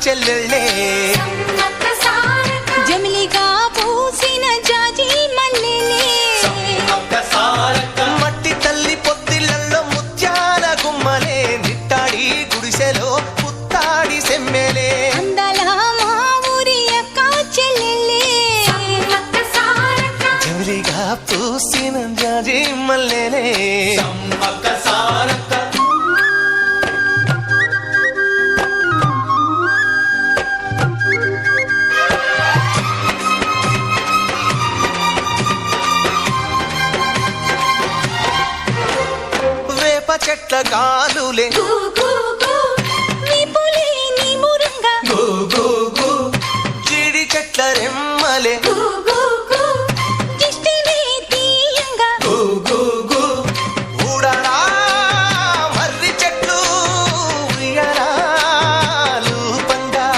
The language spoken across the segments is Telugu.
చెల్లెళ్ళే జమిలిగా పూసిన జాజి మల్లెలే మట్టి తల్లి పొత్తిళ్లలో ముత్యాల గుమ్మలే నిట్టాడి గుడిసెలో పుత్తాడి సెమ్మెలే అందాల మా ఊరి అక్క చెల్లెలే జమిలిగా పూసిన జాజి మల్లెలే వేప చెట్ల కాలులే విపులే నీ మురంగా జీడి చెట్ల రెమ్మలే దిష్టినే తీయంగా ఊడడా మర్రి చెట్లు ఉయ్యాలూ పంగా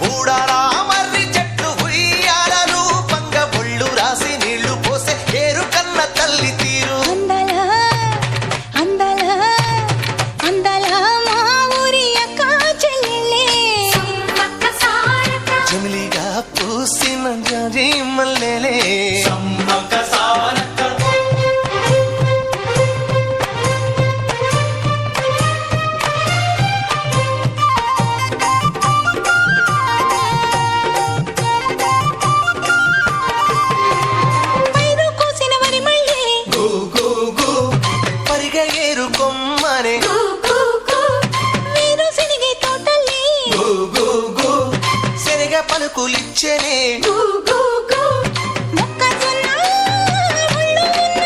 ఊడడా మర్రి చెట్లు ఉయ్యాలూ పంగ ఒళ్ళు రాసి నీళ్లు పోసే ఏరు కన్న తల్లి తీరు అందాల మా ఊరి అక్క చెల్లెలే జమిలిగా పూసిన జాజి మల్లెలే పైరు కోసిన వరి మళ్ళీ పరిగ ఏరు కొమ్మనే మీరు సినిగే తోటలే శనగ పలుకులిచ్చనే మొక్కజొన్న ముళ్ళు ఉన్న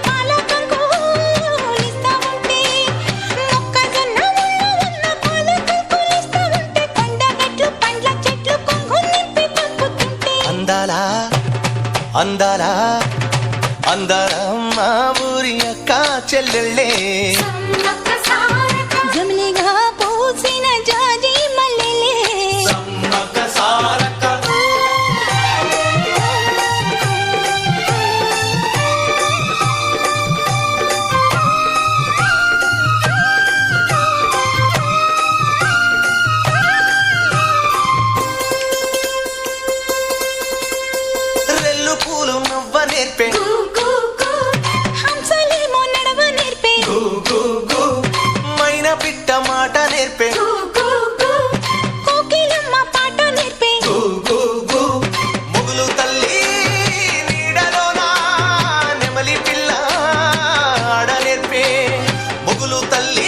పాల కంకులిస్తా ఉంటే మొక్కజొన్న ముళ్ళు ఉన్న పాల కంకులిస్తా ఉంటే కొండగట్లు పండ్ల చెట్లు కొంగు నింపి పంపుతుంటే అందాల మా ఊరి అక్క చెల్లెళ్ళే జమిలిగా పూసిన జాజి మల్లెలే రెల్లు పూలు నవ్వ నేర్పే హంసలేమో నడవ నేర్పే మైనా పిట్ట మాట నేర్పే కోకిలమ్మ పాట నేర్పే ముగులు తల్లి నీడలోనా నెమలి పిల్ల ఆడ నేర్పే ముగులు తల్లి